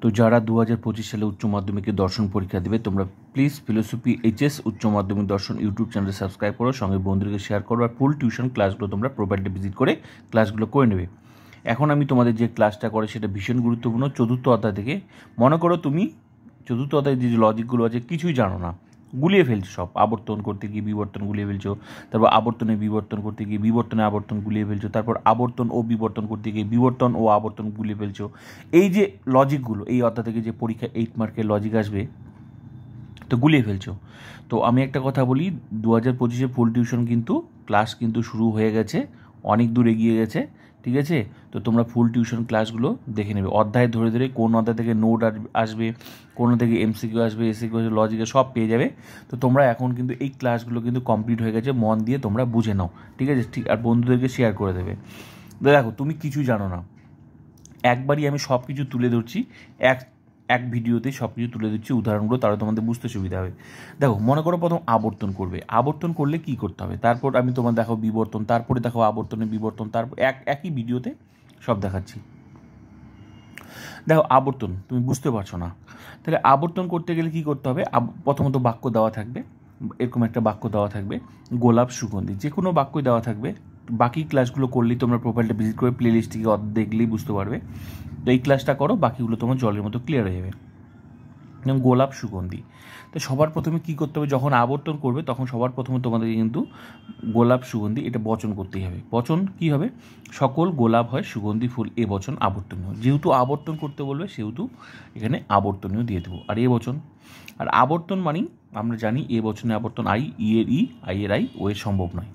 তো যারা 2025 সালে উচ্চ মাধ্যমিকে দর্শন পরীক্ষা দেবে তোমরা প্লিজ ফিলোসফি এইচএস উচ্চ মাধ্যমিক দর্শন ইউটিউব চ্যানেল সাবস্ক্রাইব করো, সঙ্গে বন্ধুদেরকে শেয়ার করো, আর ফুল টিউশন ক্লাসগুলো তোমরা প্রোভাইডে ভিজিট করে ক্লাসগুলো করে নেবে। এখন আমি তোমাদের যে ক্লাসটা করে সেটা ভীষণ গুরুত্বপূর্ণ। চতুর্থ অধ্যায় থেকে মনে করো তুমি চতুর্থ অধ্যায় যে লজিকগুলো আছে কিছুই জানো না, গুলিয়ে ফেলছো সব। আবর্তন করতে গিয়ে বিবর্তন গুলিয়ে ফেলছো, তারপর আবর্তনে বিবর্তন করতে গিয়ে বিবর্তনে আবর্তন গুলিয়ে ফেলছো, তারপর আবর্তন ও বিবর্তন করতে গিয়ে বিবর্তন ও আবর্তন গুলিয়ে ফেলছো। এই যে লজিকগুলো, এই অধ্যায় থেকে যে পরীক্ষা 8 মার্কের লজিক আসবে তো গুলিয়ে ফেলছো। তো আমি একটা কথা বলি, 2025 ফুল টিউশন কিন্তু ক্লাস কিন্তু শুরু হয়ে গেছে, অনেক দূর এগিয়ে গেছে, ঠিক আছে? তো তোমরা ফুল টিউশন ক্লাসগুলো দেখে নেবে, অধ্যায় ধরে ধরে কোন অধ্যায় থেকে নোট আসবে, কোন থেকে এমসিকিউ আসবে, এসিকিউ আসবে, লজিকে সব পেয়ে যাবে। তো তোমরা এখন কিন্তু এই ক্লাসগুলো কিন্তু কমপ্লিট হয়ে গেছে, মন দিয়ে তোমরা বুঝে নাও, ঠিক আছে? ঠিক, আর বন্ধুদেরকে শেয়ার করে দেবে। দেখো তুমি কিছুই জানো না, একবারই আমি সব কিছু তুলে ধরছি, এক ভিডিওতে সব কিছু তুলে দিচ্ছি উদাহরণগুলো, তাহলে তোমাদের বুঝতে সুবিধা হবে। দেখো মনে করো প্রথম আবর্তন করবে, আবর্তন করলে কি করতে হবে, তারপর আমি তোমার দেখো বিবর্তন, তারপরে দেখো আবর্তনের বিবর্তন, তারপর একই ভিডিওতে সব দেখাচ্ছি। দেখো আবর্তন তুমি বুঝতে পারছো না, তাহলে আবর্তন করতে গেলে কি করতে হবে? প্রথমত বাক্য দেওয়া থাকবে, এরকম একটা বাক্য দেওয়া থাকবে, গোলাপ সুগন্ধি, যে কোনো বাক্যই দেওয়া থাকবে। বাকি ক্লাসগুলো করলেই তোমরা প্রোফাইলটা ভিজিট করে প্লে লিস্টটিকে দেখলেই বুঝতে পারবে। তো এই ক্লাসটা করো, বাকিগুলো তোমার জলের মতো ক্লিয়ার হয়ে যাবে। যেমন গোলাপ সুগন্ধি, তো সবার প্রথমে কী করতে হবে, যখন আবর্তন করবে তখন সবার প্রথমে তোমাদেরকে কিন্তু গোলাপ সুগন্ধি এটা বচন করতেই হবে। বচন কী হবে? সকল গোলাপ হয় সুগন্ধি ফুল, এ বচন আবর্তনীয়। যেহেতু আবর্তন করতে বলবে সেহেতু এখানে আবর্তনীয় দিয়ে দেবো। আর এ বচন, আর আবর্তন মানেই আমরা জানি এ বচনে আবর্তন আই, ই এর ই, আই এর আই, ও এর সম্ভব নয়।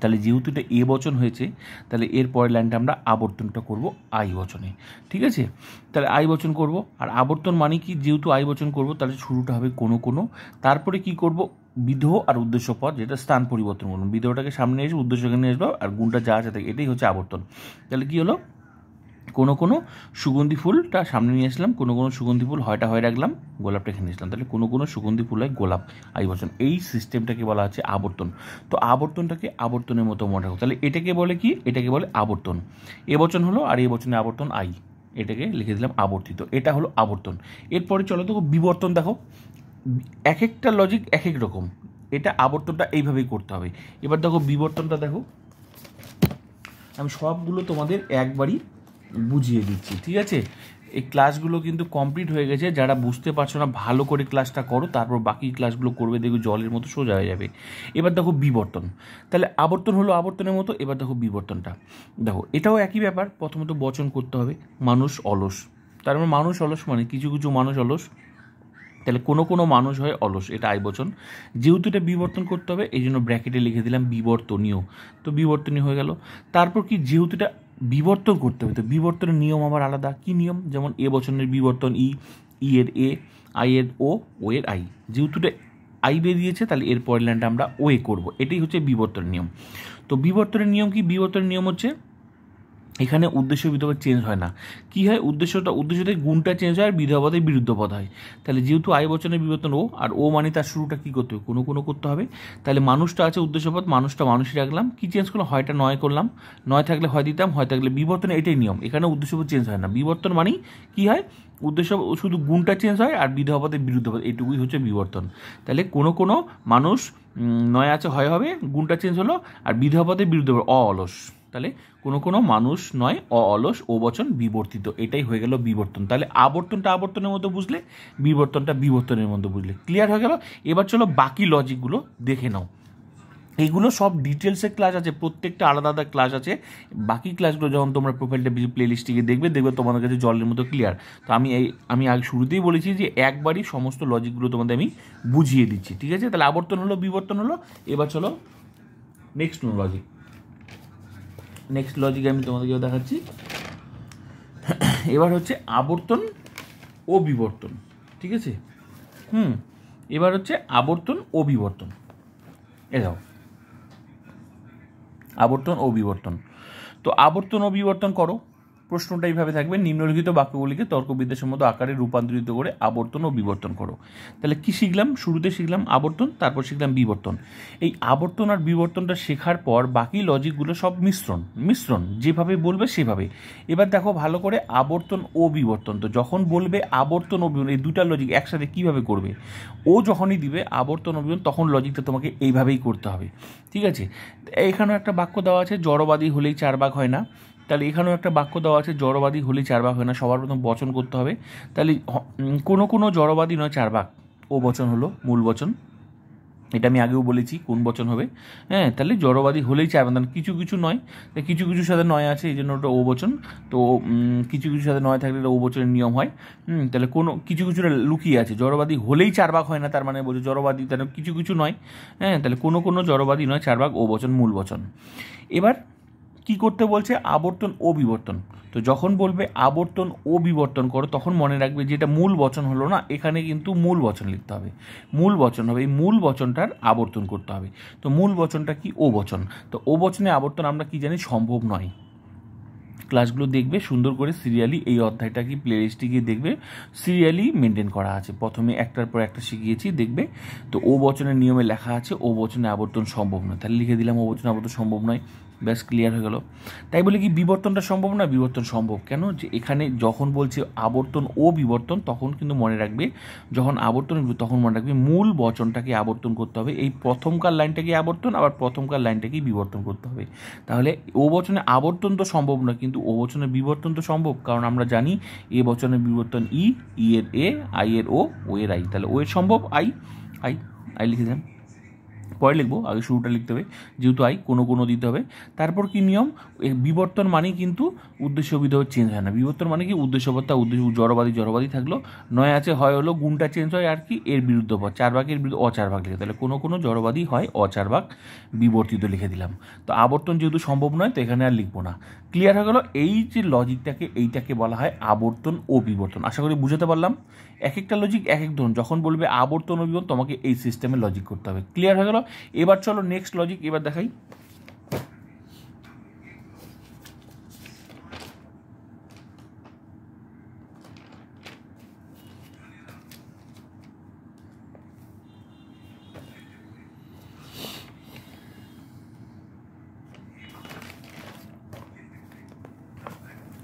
তাহলে যেহেতু এটা এ বচন হয়েছে, তাহলে এর পরের লাইনটা আমরা আবর্তনটা করব আই বচনে, ঠিক আছে? তাহলে আই বচন করব, আর আবর্তন মানে কি, যেহেতু আই বচন করব তাহলে শুরুটা হবে কোনো কোনো, তারপরে কি করব, বিধেয় আর উদ্দেশ্য পদ, যেটা স্থান পরিবর্তন করুন, বিধেয়টাকে সামনে এসে উদ্দেশ্যকে নিয়ে আসবো, আর গুণটা যা আছে থাকে, এটাই হচ্ছে আবর্তন। তাহলে কি হলো, কোনো কোনো সুগন্ধি ফুলটা সামনে নিয়ে আসলাম, কোনো কোনো সুগন্ধি ফুল হয়টা হয়ে রাখলাম, গোলাপটা এখানে আসলাম, তাহলে কোনো কোনো সুগন্ধি ফুল হয় গোলাপ, আই বচন। এই সিস্টেমটাকে বলা হচ্ছে আবর্তন। তো আবর্তনটাকে আবর্তনের মতো মনে রাখো, তাহলে এটাকে বলে কি, এটাকে বলে আবর্তন। এ বচন হলো, আর এ বচনে আবর্তন আই, এটাকে লিখে দিলাম আবর্তিত, এটা হলো আবর্তন। এরপরে চলো দেখো বিবর্তন, দেখো এক একটা লজিক এক এক রকম, এটা আবর্তনটা এইভাবেই করতে হবে। এবার দেখো বিবর্তনটা, দেখো আমি সবগুলো তোমাদের একবারই বুঝিয়ে দিচ্ছি, ঠিক আছে? এই ক্লাসগুলো কিন্তু কমপ্লিট হয়ে গেছে, যারা বুঝতে পারছো না ভালো করে ক্লাসটা করো, তারপর বাকি ক্লাসগুলো করবে, দেখো জলের মতো সোজা হয়ে যাবে। এবার দেখো বিবর্তন, তাহলে আবর্তন হলো আবর্তনের মতো, এবার দেখো বিবর্তনটা, দেখো এটাও একই ব্যাপার। প্রথমত বচন করতে হবে, মানুষ অলস, তার মানে মানুষ অলস মানে কিছু কিছু মানুষ অলস, তাহলে কোনো কোনো মানুষ হয় অলস, এটা আই বচন। যেহেতু এটা বিবর্তন করতে হবে এই জন্য ব্র্যাকেটে লিখে দিলাম বিবর্তনীয়, তো বিবর্তনীয় হয়ে গেল। তারপর কি, যেহেতু এটা বিবর্তন করতে হবে তো বিবর্তনের নিয়ম আবার আলাদা। কি নিয়ম? যেমন এ বচনের বিবর্তন ই, ই এর এ, আই এর ও, ও এর আই। যেহেতু এটা আই বেরিয়েছে তাহলে এর পরের লাইনটা আমরা ও এ করবো, এটাই হচ্ছে বিবর্তনের নিয়ম। তো বিবর্তনের নিয়ম কি? বিবর্তনের নিয়ম হচ্ছে এখানে উদ্দেশ্য বিধবা চেঞ্জ হয় না। কি হয়, উদ্দেশ্যতে গুণটা চেঞ্জ হয় আর বিধবাতে বিরুদ্ধ পদ হয়। তাহলে যেহেতু আই বচনের বিবর্তন ও, আর ও মানে তার শুরুটা কী করতে হবে, কোনো কোনো করতে হবে। তাহলে মানুষটা আছে উদ্দেশ্যপদ, মানুষটা মানুষই রাখলাম, কি চেঞ্জ করলাম, হয়টা নয় করলাম, নয় থাকলে হয় দিতাম, হয় থাকলে বিবর্তনে, এটাই নিয়ম। এখানে উদ্দেশ্যপদ চেঞ্জ হয় না। বিবর্তন মানেই কী হয়, উদ্দেশ্য শুধু গুণটা চেঞ্জ হয় আর বিধবাতে বিরুদ্ধ পদ, এইটুকুই হচ্ছে বিবর্তন। তাহলে কোনো কোনো মানুষ নয় আছে হয় হবে, গুণটা চেঞ্জ হলো, আর বিধবাতে বিরুদ্ধ অলস, তাহলে কোনো কোনো মানুষ নয় অলস, ও বচন বিবর্তিত, এটাই হয়ে গেল বিবর্তন। তাহলে আবর্তনটা আবর্তনের মতো বুঝলে, বিবর্তনটা বিবর্তনের মতো বুঝলে, ক্লিয়ার হয়ে গেল। এবার চলো বাকি লজিকগুলো দেখে নাও। এইগুলো সব ডিটেলসের ক্লাস আছে, প্রত্যেকটা আলাদা আলাদা ক্লাস আছে। বাকি ক্লাসগুলো যখন তোমরা প্রোফাইলটা প্লে লিস্টটিকে দেখবে তোমাদের কাছে জলের মতো ক্লিয়ার। তো আমি আগে শুরুতেই বলেছি যে একবারই সমস্ত লজিকগুলো তোমাদের আমি বুঝিয়ে দিচ্ছি, ঠিক আছে? তাহলে আবর্তন হলো, বিবর্তন হলো। এবার চলো নেক্সট লজিক আমি তোমাদেরকে দেখাচ্ছি। এবার হচ্ছে আবর্তন ও বিবর্তন, ঠিক আছে? এবার হচ্ছে আবর্তন ও বিবর্তন। দাও আবর্তন ও বিবর্তন, তো আবর্তন ও বিবর্তন করো। প্রশ্নটা এইভাবে থাকবে, নিম্নলিখিত বাক্যগুলিকে তর্কবিদ্যাসম্মত আকারে রূপান্তরিত করে আবর্তন ও বিবর্তন করো। তাহলে কি শিখলাম? শুরুতে শিখলাম আবর্তন, তারপর শিখলাম বিবর্তন। এই আবর্তন আর বিবর্তনটা শেখার পর বাকি লজিকগুলো সব মিশ্রণ যেভাবে বলবে সেভাবে। এবার দেখো ভালো করে, আবর্তন ও বিবর্তন। তো যখন বলবে আবর্তন ও বিবর্তন, এই দুটা লজিক একসাথে কিভাবে করবে, ও যখনই দিবে আবর্তন ও বিবর্তন, তখন লজিকটা তোমাকে এইভাবেই করতে হবে। ঠিক আছে? এখানেও একটা বাক্য দেওয়া আছে, জড়বাদী হলেই 4 ভাগ হয় না। তাহলে এখানেও একটা বাক্য দেওয়া আছে, জড়বাদী হলেই 4 ভাগ হয় না। সবার প্রথম বচন করতে হবে। তাহলে কোনো জড়বাদী নয় 4 ভাগ, ও বচন হলো মূল বচন। এটা আমি আগেও বলেছি কোন বচন হবে। হ্যাঁ, তাহলে জড়বাদী হলেই 4 ভাগ, কিছু কিছু নয়, কিছু কিছুর সাথে নয় আছে, এই জন্য ওটা ও বচন। তো কিছু কিছুর সাথে নয় থাকলে ও বচনের নিয়ম হয়। তাহলে কোনো কিছু কিছুটা লুকিয়ে আছে, জড়বাদী হলেই 4 ভাগ হয় না, তার মানে বলছে জড়বাদী, তাহলে কিছু কিছু নয়। হ্যাঁ, তাহলে কোনো জড়বাদী নয় 4 ভাগ, ও বচন মূল বচন। এবার কি করতে বলছে? আবর্তন ও বিবর্তন। তো যখন বলবে আবর্তন ও বিবর্তন করো, তখন মনে রাখবে যেটা মূল বচন হলো না, এখানে কিন্তু মূল বচন লিখতে হবে, মূল বচন হবে, এই মূল বচনটার আবর্তন করতে হবে। তো মূল বচনটা কি? ও বচন। তো ও বচনে আবর্তন আমরা কি জানি? সম্ভব নয়। ক্লাসগুলো দেখবে সুন্দর করে সিরিয়ালি, এই অধ্যায়টা কি প্লেলিস্টে গিয়ে দেখবে, সিরিয়ালি মেনটেন করা আছে, প্রথমে একটার পর একটা শিখিয়েছি দেখবে। তো ও বচনের নিয়মে লেখা আছে ও বচনে আবর্তন সম্ভব নয়, তাহলে লিখে দিলাম ও বচনে আবর্তন সম্ভব নয়, ব্যাস ক্লিয়ার হয়ে গেল। তাই বলে কি বিবর্তনটা সম্ভব না? বিবর্তন সম্ভব। কেন? যে এখানে যখন বলছে আবর্তন ও বিবর্তন, তখন কিন্তু মনে রাখবে, যখন আবর্তন তখন মনে রাখবে মূল বচনটাকে আবর্তন করতে হবে, এই প্রথমকার লাইনটাকে আবর্তন, আবার প্রথমকার লাইনটাকেই বিবর্তন করতে হবে। তাহলে ও বচনে আবর্তন তো সম্ভব না, কিন্তু ও বচনের বিবর্তন তো সম্ভব, কারণ আমরা জানি এ বচনের বিবর্তন ই, ই এর এ, আই এর ও এর আই, তাহলে ও এর সম্ভব আই, আই আই লিখে দেন। পরে লিখবো, আগে শুরুটা লিখতে হবে, যেহেতু আই কোনো দিতে হবে। তারপর কি নিয়ম? বিবর্তন মানেই কিন্তু উদ্দেশ্য বিধেয় চেঞ্জ হয় না। বিবর্তন মানে কি? উদ্দেশ্যপদটা জড়বাদী থাকলো, নয় আছে, হয় হলো, গুণটা চেঞ্জ হয়, আর কি এর বিরুদ্ধ পদ, 4 ভাগের বিরুদ্ধে অ4 ভাগ লিখে, তাহলে কোনো জড়বাদী হয় অ4 ভাগ বিবর্তিত লিখে দিলাম। তো আবর্তন যেহেতু সম্ভব নয়, তো এখানে আর লিখবো না। ক্লিয়ার হয়ে গেল? এই যে লজিকটাকে, এইটাকে বলা হয় আবর্তন ও বিবর্তন। আশা করি বুঝতে পারলাম। এক একটা লজিক এক এক ধরন, যখন বলবে আবর্তন ও বিবর্তন, তোমাকে এই সিস্টেমে লজিক করতে হবে। ক্লিয়ার হয়ে গেল? এবার চলো নেক্সট লজিক এবার দেখাই।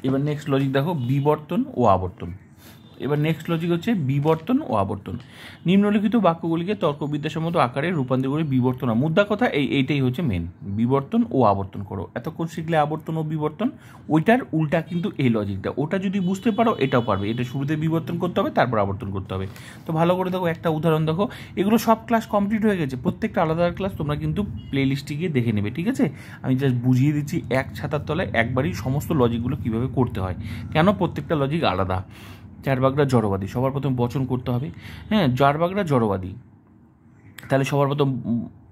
এবার নেক্সট লজিক দেখো, বিবর্তন ও আবর্তন। এবার নেক্সট লজিক হচ্ছে বিবর্তন ও আবর্তন। নিম্নলিখিত বাক্যগুলিকে তর্কবিদ্যাসম্মত আকারে রূপান্তর করে বিবর্তন, মুদ্রা কথা এইটাই হচ্ছে মেন, বিবর্তন ও আবর্তন করো। এতক্ষণ শিখলে আবর্তন ও বিবর্তন, ওইটার উল্টা কিন্তু এই লজিকটা, ওটা যদি বুঝতে পারো এটাও পারবে। এটা শুরুতে বিবর্তন করতে হবে, তারপর আবর্তন করতে হবে। তো ভালো করে দেখো, একটা উদাহরণ দেখো, এগুলো সব ক্লাস কমপ্লিট হয়ে গেছে, প্রত্যেকটা আলাদা ক্লাস তোমরা কিন্তু প্লেলিস্টে গিয়ে দেখে নেবে, ঠিক আছে? আমি জাস্ট বুঝিয়ে দিচ্ছি এক ছাতার তলায় একবারই সমস্ত লজিকগুলো কীভাবে করতে হয়, কেন প্রত্যেকটা লজিক আলাদা। 4 ভাগটা জড়বাদী, সবার প্রথম বচন করতে হবে। হ্যাঁ, 4 ভাগটা জড়বাদী, তাহলে সবার প্রথম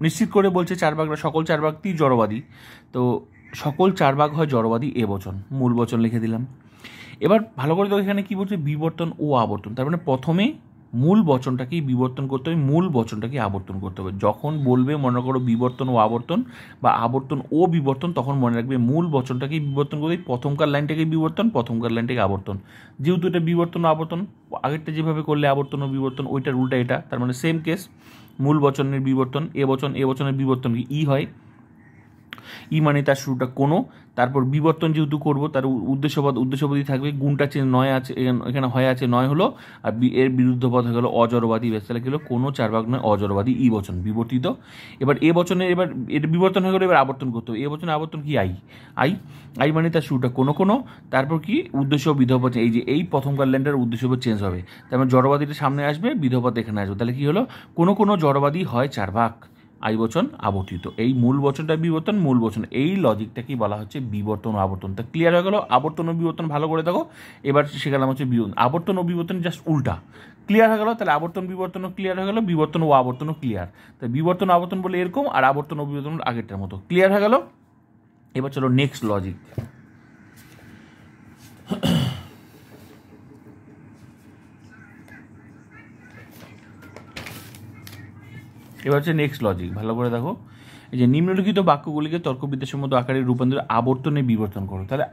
নিশ্চিত করে বলছে 4 ভাগটা, সকল 4 ভাগটি জড়বাদী। তো সকল 4 ভাগ হয় জড়বাদী, এ বচন, মূল বচন লিখে দিলাম। এবার ভালো করে দেখো, এখানে কি বলছে? বিবর্তন ও আবর্তন, তার মানে প্রথমে মূল বচনটাকেই বিবর্তন করতে হবে, মূল বচনটাকে আবর্তন করতে হবে। যখন বলবে মনে করো বিবর্তন ও আবর্তন বা আবর্তন ও বিবর্তন, তখন মনে রাখবে মূল বচনটাকেই বিবর্তন করতে, প্রথমকার লাইনটাকে বিবর্তন, প্রথমকার লাইনটাকে আবর্তন। যেহেতু এটা বিবর্তন ও আবর্তন, আগেরটা যেভাবে করলে আবর্তন ও বিবর্তন, ওইটার উল্টা এটা, তার মানে সেম কেস। মূল বচনের বিবর্তন, এ বচনের বিবর্তন কি? ই হয়, ই মানে তার শুরুটা কোনো, তারপর বিবর্তন যেহেতু করবো, তার উদ্দেশ্যপদই থাকবে, গুণটা চেঞ্জ, নয় আছে এখানে, হয় আছে, নয় হলো, আর এর বিরুদ্ধ পদ হয়ে গেলো অজড়বাদী, বেশ, তাহলে কি হলো? কোনো 4 ভাগ নয় অজড়বাদী, ই বচন বিবর্তিত। এবার এ বচনে, এবার এর বিবর্তন হয়ে গেলো, এবার আবর্তন করতে হবে। এ বচনে আবর্তন কি? আই মানে তার শুরুটা কোনো, তারপর কি? উদ্দেশ্য বিধপদ, এই যে এই প্রথমকার লাইনটার উদ্দেশ্যপদ চেঞ্জ হবে, তার মানে জড়বাদীটা সামনে আসবে, বিধপদ এখানে আসবে, তাহলে কি হলো? কোনো জড়বাদী হয় 4 ভাগ, আই বচন আবর্তিত, এই মূল বচনটা বিবর্তন, মূল বচন, এই লজিকটাকেই বলা হচ্ছে বিবর্তন ও আবর্তন। তা ক্লিয়ার হয়ে গেল? আবর্তন ও বিবর্তন ভালো করে দেখো। এবার শেখালাম হচ্ছে আবর্তন ও বিবর্তন জাস্ট উল্টা। ক্লিয়ার হয়ে গেল? তাহলে আবর্তন বিবর্তনও ক্লিয়ার হয়ে গেল, বিবর্তন ও আবর্তনও ক্লিয়ার। তাই বিবর্তন আবর্তন বলে এরকম, আর আবর্তন ও বিবর্তন আগেরটার মতো। ক্লিয়ার হয়ে গেল? এবার চলো নেক্সট লজিক। এবার হচ্ছে নেক্সট লজিক, ভালো করে দেখো। এই যে নিম্নলিখিত বাক্যগুলিকে তর্কবিদ্যাসম্মত আকারে রূপান্তর আবর্তনে বিবর্তন করো। তাহলে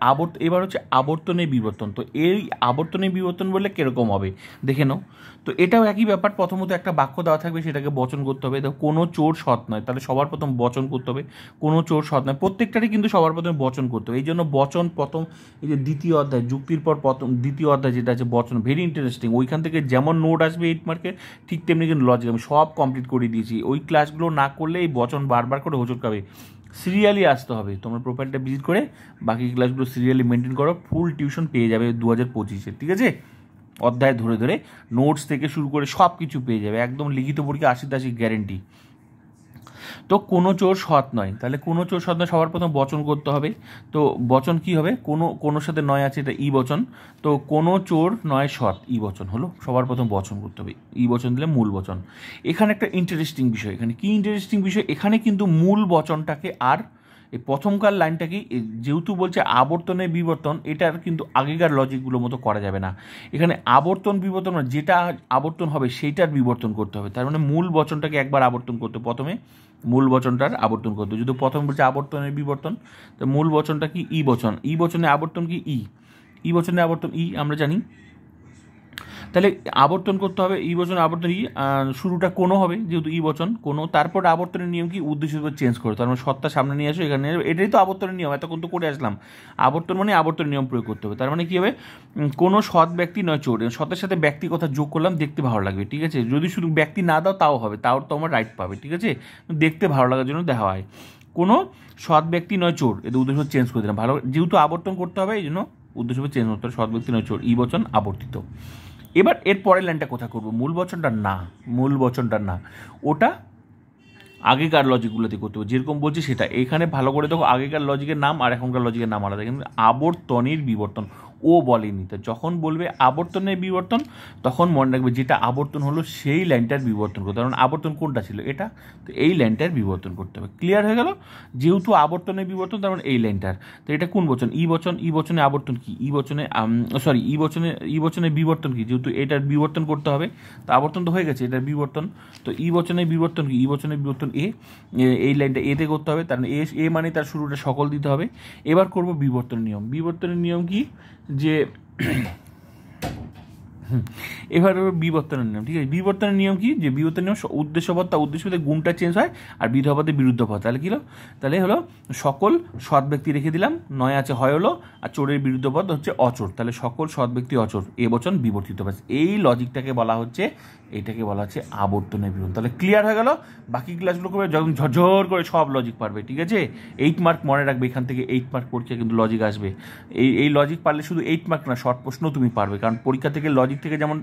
এবার হচ্ছে আবর্তনে বিবর্তন। তো এই আবর্তনে বিবর্তন বললে কিরকম হবে দেখে নাও। তো এটাও একই ব্যাপার, প্রথমত একটা বাক্য দেওয়া থাকবে, সেটাকে বচন করতে হবে। তো কোনো চোর সৎ নয়, তাহলে সবার প্রথম বচন করতে হবে। কোনো চোর সৎ নয়, প্রত্যেকটারই কিন্তু সবার প্রথমে বচন করতে হবে। এই জন্য বচন প্রথম, এই যে দ্বিতীয় অধ্যায় যুক্তির পর প্রথম দ্বিতীয় অধ্যায় যেটা আছে বচন, ভেরি ইন্টারেস্টিং। ওইখান থেকে যেমন নোট আসবে 8 মার্কের, ঠিক তেমনি কিন্তু লজিক আমি সব কমপ্লিট করে দিয়েছি। ওই ক্লাসগুলো না করলে এই বচন বারবার করে হোঁচট খাবে। সিরিয়ালি আসতে হবে, তোমরা প্রোফাইলটা ভিজিট করে বাকি ক্লাসগুলো সিরিয়ালি মেনটেন করো, ফুল টিউশন পেয়ে যাবে 2025-এ, ঠিক আছে? অধ্যায় ধরে ধরে নোটস থেকে শুরু করে সব কিছু পেয়ে যাবে, একদম লিখিত পরীক্ষা 80-80 গ্যারেন্টি। তো কোনো চোর সৎ নয়, তাহলে কোনো চোর সৎ নয় সবার প্রথম বচন করতে হবে। তো বচন কি হবে? কোনোর সাথে নয় আছে, এটা ই বচন। তো কোনো চোর নয় সৎ, ই বচন হলো, সবার প্রথম বচন করতে হবে। ই বচন দিলে মূল বচন। এখানে একটা ইন্টারেস্টিং বিষয়, এখানে কি ইন্টারেস্টিং বিষয়, এখানে কিন্তু মূল বচনটাকে আর এই প্রথমকার লাইনটাকেই, যেহেতু বলছে আবর্তনে বিবর্তন, এটার কিন্তু আগেকার লজিকগুলোর মতো করা যাবে না। এখানে আবর্তন বিবর্তন, যেটা আবর্তন হবে সেইটার বিবর্তন করতে হবে। তার মানে মূল বচনটাকে একবার আবর্তন করতে, প্রথমে মূল বচনটার আবর্তন করতে। যদি প্রথম বলছে আবর্তনের বিবর্তন, তো মূল বচনটা কি? ই বচন। ই বচনে আবর্তন কি? ই বচনে আবর্তন ই, আমরা জানি। তাহলে আবর্তন করতে হবে, ই বচন আবর্তন ই, শুরুটা কোনো হবে যেহেতু ই বচন কোনো। তারপর আবর্তনের নিয়ম কি? উদ্দেশ্য চেঞ্জ করো, তার মানে সত্তা সামনে নিয়ে আসো এখানে, এটাই তো আবর্তনের নিয়ম, এতক্ষণ তো করে আসলাম। আবর্তন মানে আবর্তনের নিয়ম প্রয়োগ করতে হবে। তার মানে কী হবে? কোনো সৎ ব্যক্তি নয় চোর, সতের সাথে ব্যক্তি কথা যোগ করলাম, দেখতে ভালো লাগবে, ঠিক আছে? যদি শুধু ব্যক্তি না দাও তাও হবে, তাও তো আমার রাইট পাবে, ঠিক আছে? দেখতে ভালো লাগার জন্য দেওয়া হয়। কোনো সৎ ব্যক্তি নয় চোর, এদের উদ্দেশ্য চেঞ্জ করে দিলাম, ভালো, যেহেতু আবর্তন করতে হবে এই জন্য উদ্দেশ্য চেঞ্জ করতে হবে। সৎ ব্যক্তি নয় চোর, ই বচন আবর্তিত। এবার এর পরের লাইনটা কোথা করবো? মূল বচনটা না, মূল বচনটা না, ওটা আগেকার লজিকগুলোতে করতে হবে, যেরকম বলছি সেটা। এখানে ভালো করে দেখো, আগেকার লজিকের নাম আর এখনকার লজিকের নাম আলাদা, কিন্তু আবর্তনের বিবর্তন ও বলেনি। তো যখন বলবে আবর্তনের বিবর্তন, তখন মনে রাখবে যেটা আবর্তন হলো সেই লাইনটার বিবর্তন করতে হবে। কারণ আবর্তন কোনটা ছিল? এটা, তো এই লাইনটার বিবর্তন করতে হবে। ক্লিয়ার হয়ে গেল? যেহেতু আবর্তনের বিবর্তন, তার মানে এই লাইনটার। তো এটা কোন বচন? ই বচন। ই বচনে আবর্তন কি? ই বচনে সরি, ই বচনে বিবর্তন কি? যেহেতু এটার বিবর্তন করতে হবে, তো আবর্তন তো হয়ে গেছে, এটার বিবর্তন। তো ই বচনের বিবর্তন কি? ই বচনের বিবর্তন এই লাইনটা এতে করতে হবে, তার মানে এ মানে তার শুরুটা সকল দিতে হবে। এবার করব বিবর্তনের নিয়ম। বিবর্তনের নিয়ম কি? যে এবার বিবর্তনের নিয়ম, ঠিক আছে? বিবর্তনের নিয়ম কি? যে বিবর্তনের নিয়ম, উদ্দেশ্যপদ, তা উদ্দেশ্যপদে গুণটা চেঞ্জ হয়, আর বিধপদে বিরুদ্ধ পদ। তাহলে কি হলো? তাহলে হলো সকল সৎ ব্যক্তি রেখে দিলাম, নয় আছে হয় হলো, আর চোরের বিরুদ্ধ পদ হচ্ছে অচোর। তাহলে সকল সৎ ব্যক্তি অচোর, এ বচন বিবর্তিত। ব্যাস এই লজিকটাকে বলা হচ্ছে, এইটাকে বলা হচ্ছে আবর্তনের বিবর্তন। তাহলে ক্লিয়ার হয়ে গেল? বাকি ক্লাসগুলো করে যখন ঝরঝর করে সব লজিক পারবে, ঠিক আছে? 8 মার্ক মনে রাখবে, এখান থেকে 8 মার্ক পরীক্ষা কিন্তু লজিক আসবে। এই লজিক পারলে শুধু 8 মার্ক না, শর্ট প্রশ্ন তুমি পারবে, কারণ পরীক্ষা থেকে লজিক থেকে যেমন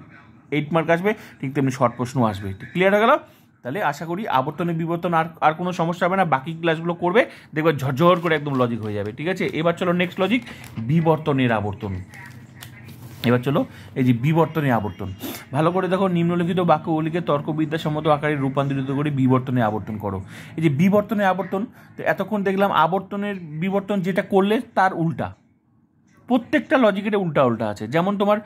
8 মার্ক আসবে, ঠিক তেমনি শর্ট প্রশ্ন আসবে। ক্লিয়ার হয়ে গেল? তাহলে আশা করি আবর্তনের বিবর্তন আর কোনো সমস্যা হবে না। বাকি ক্লাসগুলো করবে, দেখবে ঝরঝর করে একদম লজিক হয়ে যাবে, ঠিক আছে? এবার চলো নেক্সট লজিক, বিবর্তনের আবর্তন। এবার চলো এই যে বিবর্তনে আবর্তন, ভালো করে দেখো। নিম্নলিখিত বাক্যগুলিকে তর্কবিদ্যাসম্মত আকারে রূপান্তরিত করে বিবর্তনে আবর্তন করো। এই যে বিবর্তনে আবর্তন, তো এতক্ষণ দেখলাম আবর্তনের বিবর্তন যেটা করলে তার উল্টা, প্রত্যেকটা লজিকের উল্টা উল্টা আছে। যেমন তোমার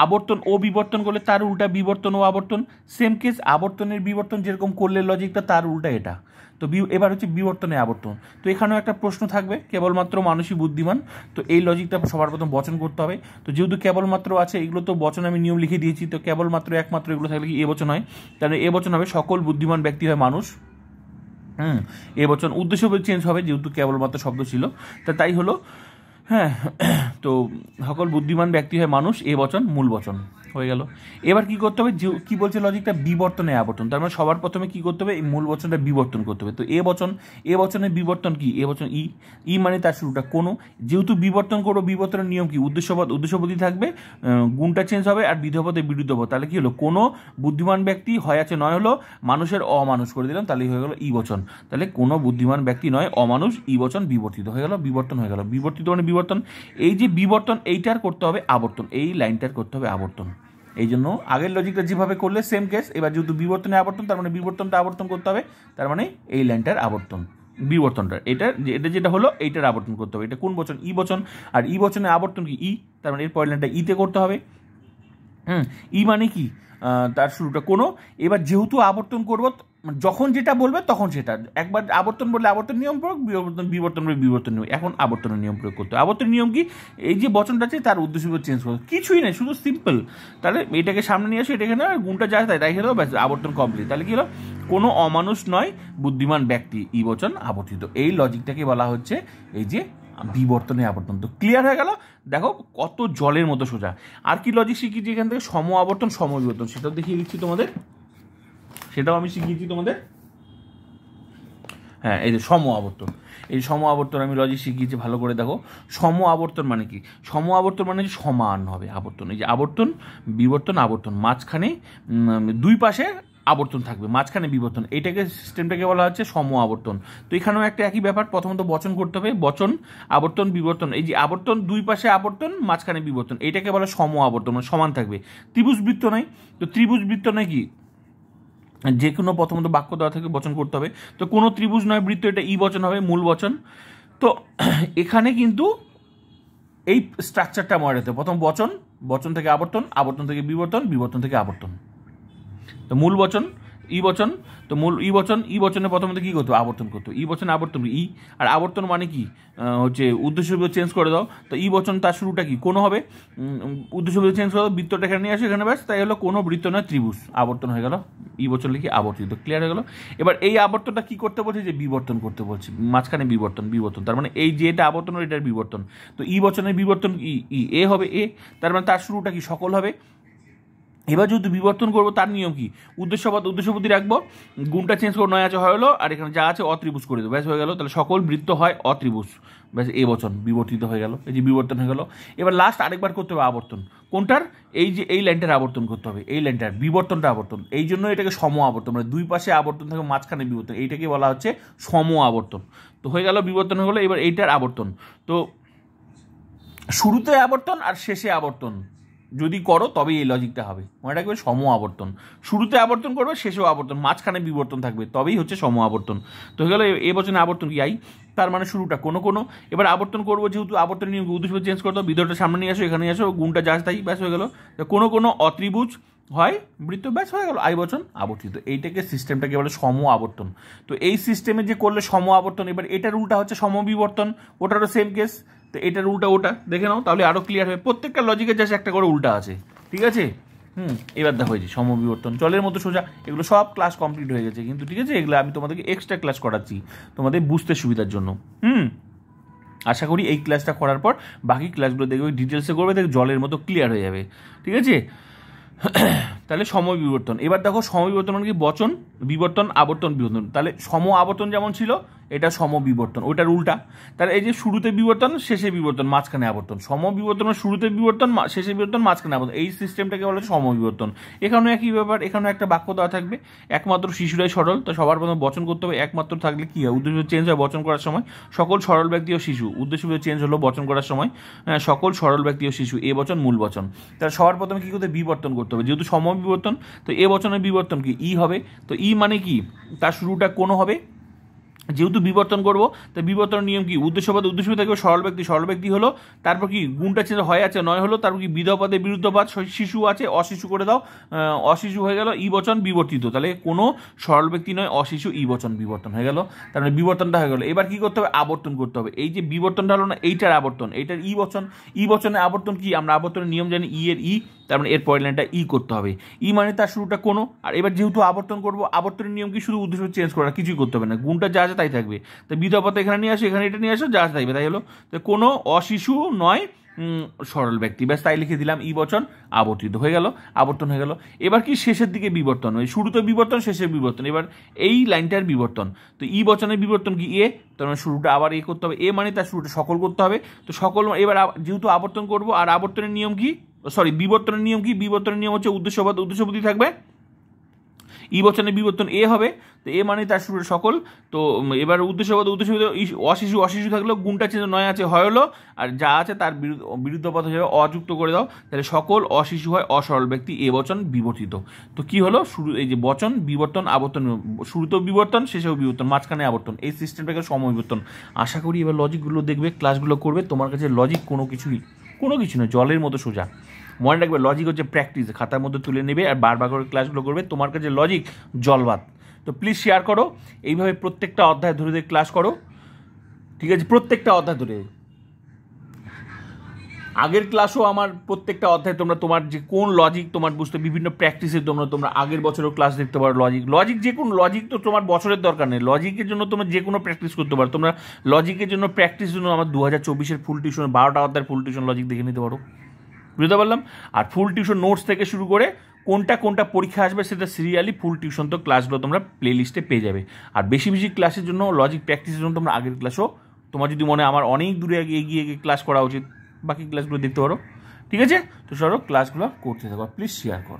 আবর্তন ও বিবর্তন করলে তার উল্টা বিবর্তন ও আবর্তন, সেম কেস আবর্তনের বিবর্তন যেরকম করলে লজিকটা, তার উল্টা এটা। তো এবার হচ্ছে বিবর্তনে আবর্তন। তো এখানেও একটা প্রশ্ন থাকবে, কেবলমাত্র মানুষই বুদ্ধিমান। তো এই লজিকটা সবার প্রথম বচন করতে হবে। তো যেহেতু কেবলমাত্র আছে, এগুলো তো বচন আমি নিয়ম লিখে দিয়েছি। তো কেবলমাত্র একমাত্র এগুলো থাকলে কি এ বচন হয়? তাহলে এ বচন হবে সকল বুদ্ধিমান ব্যক্তি হয় মানুষ। এ বচন উদ্দেশ্য চেঞ্জ হবে, যেহেতু কেবলমাত্র শব্দ ছিল, তা তাই হলো। হ্যাঁ, তো সকল বুদ্ধিমান ব্যক্তি হয় মানুষ, এ বচন মূল বচন হয়ে গেল। এবার কি করতে হবে? যে কি বলছে লজিকটা? বিবর্তনে আবর্তন। তার মানে সবার প্রথমে কি করতে হবে? এই মূল বচনটা বিবর্তন করতে হবে। তো এ বচনের বিবর্তন কি? এ বচন ই মানে তার শুরুটা কোনো। যেহেতু বিবর্তন করো, বিবর্তনের নিয়ম কি? উদ্দেশ্যপদই থাকবে, গুণটা চেঞ্জ হবে, আর বিধপদে বিরুদ্ধ পদ। তাহলে কি হলো? কোনো বুদ্ধিমান ব্যক্তি হয় আছে, নয় হলো মানুষের অমানুষ করে দিলাম, তাহলেই হয়ে গেল ই বচন। তাহলে কোনো বুদ্ধিমান ব্যক্তি নয় অমানুষ, ই বচন বিবর্তিত হয়ে গেল, বিবর্তন হয়ে গেল। বিবর্তিত মানে বিবর্তন। এই যে বিবর্তন, এইটার করতে হবে আবর্তন, এই লাইনটার করতে হবে আবর্তন। এই জন্য আগের লজিকটা যেভাবে করলে সেম কেস, এবার যেহেতু বিবর্তনে আবর্তন, তার মানে বিবর্তনটা আবর্তন করতে হবে, তার মানে এই লাইনটার আবর্তন, বিবর্তনটা এটা যেটা হলো এইটার আবর্তন করতে হবে। এটা কোন বচন? ই বচন। আর ই বচনে আবর্তন কি? ই, তার মানে এর পরের লাইনটা ইতে করতে হবে। ই মানে কি? তার শুরুটা কোনো। এবার যেহেতু আবর্তন করব, যখন যেটা বলবে তখন সেটা, একবার আবর্তন বললে আবর্তন নিয়ম প্রয়োগ, বিবর্তন বললে বিবর্তন নিয়ম। এখন আবর্তনের নিয়ম প্রয়োগ করতে হবে। আবর্তন নিয়ম কি? এই যে বচনটা আছে তার উদ্দেশ্য চেঞ্জ করতে, কিছুই নেই, শুধু সিম্পল। তাহলে এটাকে সামনে নিয়ে আসো, এটা এখানে গুণটা যা তাই তাই হলো, ব্যাস আবর্তন কমপ্লিট। তাহলে কি হলো? কোনো অমানুষ নয়, বুদ্ধিমান ব্যক্তি, ই বচন আবর্তিত। এই লজিকটাকে বলা হচ্ছে এই যে বিবর্তনে আবর্তন। তো ক্লিয়ার হয়ে গেল? দেখো কত জলের মতো সোজা। আর কি লজিক শিখিয়েছি এখান থেকে? সম আবর্তন, সম বিবর্তন, সেটাও দেখিয়ে দিচ্ছি তোমাদের, সেটাও আমি শিখিয়েছি তোমাদের। হ্যাঁ, এই যে সম আবর্তন, এই সম আবর্তন আমি লজিক শিখিয়েছি, ভালো করে দেখো। সম আবর্তন মানে কি? সম আবর্তন মানে সমান হবে আবর্তন। এই যে আবর্তন, বিবর্তন, আবর্তন, মাঝখানে দুই পাশে আবর্তন থাকবে, মাঝখানে বিবর্তন, এইটাকে সিস্টেমটাকে বলা হচ্ছে সম আবর্তন। তো এখানেও একটা একই ব্যাপার, প্রথমত বচন করতে হবে, বচন, আবর্তন, বিবর্তন। এই যে আবর্তন, দুই পাশে আবর্তন, মাঝখানে বিবর্তন, এইটাকে বলা সম আবর্তন, মানে সমান থাকবে। ত্রিভুজ বৃত্ত নয়, তো ত্রিভুজ বৃত্ত নয় কি? যে কোনো প্রথমত বাক্য দেওয়া থেকে বচন করতে হবে। তো কোনো ত্রিভুজ নয় বৃত্ত, এটা ই বচন হবে, মূল বচন। তো এখানে কিন্তু এই স্ট্রাকচারটা মনে রাখতে, প্রথম বচন, বচন থেকে আবর্তন, আবর্তন থেকে বিবর্তন, বিবর্তন থেকে আবর্তন। তো মূল বচন, ই বচন, তো মূল ই বচন, ই বচনে প্রথমত কী করতো? আবর্তন করতো। ই বচনে আবর্তন ই, আর আবর্তন মানে কি? হচ্ছে উদ্দেশ্য চেঞ্জ করে দাও। তো ই বচন তার শুরুটা কি? কোনো হবে, উদ্দেশ্য চেঞ্জ করে দাও, বৃত্তটা এখানে নিয়ে আসো, এখানে ব্যাস, তাই হলো কোনো বৃত্ত নয় ত্রিভুজ, আবর্তন হয়ে গেল। ই বচন লিখে আবর্তিত, ক্লিয়ার হয়ে গেল? এবার এই আবর্তনটা কি করতে বলছে? যে বিবর্তন করতে বলছে, মাঝখানে বিবর্তন, বিবর্তন, তার মানে এই যে এটা আবর্তন, এটার বিবর্তন। তো ই বচনের বিবর্তন ই, ই এ হবে এ, তার মানে তার শুরুটা কি? সকল হবে। এবার যদি বিবর্তন করবো, তার নিয়ম কি? উদ্দেশ্যপদ, উদ্দেশ্যপতি রাখবো, গুণটা চেঞ্জ করে নয় আছে হয় হলো, আর এখানে যা আছে অত্রিভুজ করে দেবো, ব্যাস হয়ে গেল। তাহলে সকল বৃত্ত হয় অত্রিভুজ, ব্যাস এ বচন বিবর্তিত হয়ে গেল, এই যে বিবর্তন হয়ে গেল। এবার লাস্ট আরেকবার করতে হবে আবর্তন, কোনটার? এই যে এই লাইনটার আবর্তন করতে হবে, এই লাইনটার বিবর্তনটা আবর্তন। এই জন্য এটাকে সম আবর্তন, মানে দুই পাশে আবর্তন থাকে, মাঝখানে বিবর্তন, এইটাকে বলা হচ্ছে সম আবর্তন। তো হয়ে গেল, বিবর্তন হয়ে গেলো। এবার এইটার আবর্তন, তো শুরুতে আবর্তন আর শেষে আবর্তন যদি করো তবেই এই লজিকটা হবে, মনে রাখবে সম আবর্তন। শুরুতে আবর্তন করবে, শেষেও আবর্তন, মাঝখানে বিবর্তন থাকবে, তবেই হচ্ছে সম আবর্তন। তো হয়ে গেল এ বচনে আবর্তন কি? আই, তার মানে শুরুটা কোনো কোনো। এবার আবর্তন করবো, যেহেতু আবর্তন নিয়ম উদ্দেশ্য চেঞ্জ করতে হবে, বিধরটা সামনে নিয়ে আসো, এখানে নিয়ে আসো, গুণটা যা তাই, ব্যাস হয়ে গেল। কোনো কোনো অত্রিভুজ হয় বৃত্ত, ব্যাস হয়ে গেল, আই বচন আবর্তিত। এইটাকে সিস্টেমটাকে বলে সম আবর্তন। তো এই সিস্টেমে যে করলে সম আবর্তন, এবার এটার উল্টা হচ্ছে সম বিবর্তন, ওটারও সেম কেস। তো এটার উল্টা ওটা দেখে নাও, তাহলে আরও ক্লিয়ার হবে। প্রত্যেকটা লজিকের জাস্ট একটা করে উল্টা আছে, ঠিক আছে? এবার দেখো এই যে সমবিবর্তন, জলের মতো সোজা। এগুলো সব ক্লাস কমপ্লিট হয়ে গেছে কিন্তু, ঠিক আছে? এগুলো আমি তোমাদেরকে এক্সট্রা ক্লাস করাচ্ছি তোমাদের বুঝতে সুবিধার জন্য। আশা করি এই ক্লাসটা করার পর বাকি ক্লাসগুলো দেখবে ডিটেলসে করবে, দেখবে জলের মতো ক্লিয়ার হয়ে যাবে, ঠিক আছে? তাহলে সময় বিবর্তন। এবার দেখো সময় বিবর্তন মানে কি? বচন, বিবর্তন, আবর্তন, বিবর্তন। তাহলে সম আবর্তন যেমন ছিল, এটা সম বিবর্তন, ওইটার উল্টা। তাহলে এই যে শুরুতে বিবর্তন, শেষে বিবর্তন, মাঝখানে আবর্তন। সম বিবর্তন শুরুতে বিবর্তন, শেষে বিবর্তন, মাঝখানে আবর্তন, এই সিস্টেমটাকে বলে সম বিবর্তন। এখানেও একই ব্যাপার, এখানেও একটা বাক্য দেওয়া থাকবে, একমাত্র শিশুরাই সরল। তো সবার প্রথমে বচন করতে হবে, একমাত্র থাকলে কি হয়? উদ্দেশ্য চেঞ্জ হয় বচন করার সময়। সকল সরল ব্যক্তি ও শিশু, উদ্দেশ্য চেঞ্জ হলো বচন করার সময়। সকল সরল ব্যক্তি ও শিশু, এ বচন মূল বচন। তাহলে সবার প্রথমে কি করতে? বিবর্তন করতে হবে, যেহেতু সম বিবর্তন। তো এ বচনের বিবর্তন কি? ই হবে। তো ই মানে কি? তার শুরুটা কোনো হবে, যেহেতু বিবর্তন করবো। তো বিবর্তনের নিয়ম কি? উদ্দেশ্যপদ, উদ্দেশ্য থাকবে সরল ব্যক্তি, সরল ব্যক্তি হলো। তারপর কি? গুণটা চেঞ্জ হয় আছে নয় হলো, তারপর কি? বিধপদে বিরুদ্ধপদ, শিশু আছে, অশিশু করে দাও, অশিশু হয়ে গেল, ই বচন বিবর্তিত। তাহলে কোনো সরল ব্যক্তি নয়, অশিশু, ই বচন বিবর্তন হয়ে গেল। তার মানে বিবর্তনটা হয়ে গেল। এবার কি করতে হবে? আবর্তন করতে হবে। এই যে বিবর্তনটা হলো না, এইটার আবর্তন, এইটার ই বচন। ই বচনের আবর্তন কি? আমরা আবর্তনের নিয়ম জানি, ই এর ই, তার মানে এর পরের লাইনটা ই করতে হবে। ই মানে তার শুরুটা কোনো। আর এবার যেহেতু আবর্তন করবো, আবর্তনের নিয়ম কি? শুধু উদ্দেশ্য চেঞ্জ করা, কিছুই করতে হবে না, গুণটা যা আছে তাই থাকবে। তো বিধপদ এখানে নিয়ে আসো, এখানে এটা নিয়ে আসো, যা থাকবে তাই হলো। তো কোনো অশিশু নয় সরল ব্যক্তি, ব্যাস তাই লিখে দিলাম, ই বচন আবর্তিত হয়ে গেল, আবর্তন হয়ে গেল। এবার কি? শেষের দিকে বিবর্তন, ওই শুরুতে বিবর্তন, শেষে বিবর্তন। এবার এই লাইনটার বিবর্তন, তো ই বচনের বিবর্তন কি? এ, তার মানে শুরুটা আবার এ করতে হবে, এ মানে তার শুরুটা সকল করতে হবে। তো সকল, এবার যেহেতু আবর্তন করবো, আর আবর্তনের নিয়ম কি? সরি, বিবর্তনের নিয়ম কি? বিবর্তনের নিয়ম হচ্ছে উদ্দেশ্যপদ, উদ্দেশ্যপতি থাকবে, ই বচনের বিবর্তন এ হবে। তো এ মানে তার শুরুর সকল। তো এবার উদ্দেশ্যপদ, উদ্দেশ্যপদ অশিশু, অশিশু থাকলেও গুণটা চেঞ্জ নয় আছে হয় হলো, আর যা আছে তার বিরুদ্ধ পদ হিসেবে অযুক্ত করে দাও। তাহলে সকল অশিশু হয় অসরল ব্যক্তি, এ বচন বিবর্তিত। তো কি হলো? শুরু, এই যে বচন, বিবর্তন, আবর্তন, শুরুতেও বিবর্তন, শেষেও বিবর্তন, মাঝখানে আবর্তন, এই সিস্টেমটাকে সমবিবর্তন। আশা করি এবার লজিকগুলো দেখবে, ক্লাসগুলো করবে, তোমার কাছে লজিক কোনো কিছু নয়, জলের মতো সোজা। মনে রাখবে লজিক হচ্ছে প্র্যাকটিস, খাতার মধ্যে তুলে নেবে আর বারবার করে ক্লাসগুলো করবে, তোমার কাছে লজিক জলবাদ। তো প্লিজ শেয়ার করো, এইভাবে প্রত্যেকটা অধ্যায় ধরে ধরে ক্লাস করো, ঠিক আছে? প্রত্যেকটা অধ্যায় ধরে, আগের ক্লাসও আমার প্রত্যেকটা অধ্যায় তোমরা তোমার যে কোন লজিক তোমার বুঝতে বিভিন্ন প্র্যাকটিসের জন্য তোমরা আগের বছরও ক্লাস দেখতে পারো। লজিক যে কোনো লজিক তো তোমার বছরের দরকার নেই, লজিকের জন্য তোমরা যে কোনো প্র্যাকটিস করতে পারো। তোমরা লজিকের জন্য প্র্যাকটিসের জন্য আমার 2024-এর ফুল টিউশন 12টা অধ্যায়ের ফুল টিউশন লজিক দেখে নিতে পারো, বুঝতে পারলাম? আর ফুল টিউশন নোটস থেকে শুরু করে কোনটা কোনটা পরীক্ষা আসবে সেটা সিরিয়ালি ফুল টিউশন তো ক্লাসগুলো তোমরা প্লে লিস্টে পেয়ে যাবে। আর বেশি বেশি ক্লাসের জন্য লজিক প্র্যাকটিসের জন্য তোমরা আগের ক্লাসও, তোমার যদি মনে হয় আমার অনেক দূরে এগিয়ে ক্লাস করা উচিত, বাকি ক্লাসগুলো দেখতে পারো, ঠিক আছে? তো সরো ক্লাসগুলো করতে থাকো, প্লিজ শেয়ার করো।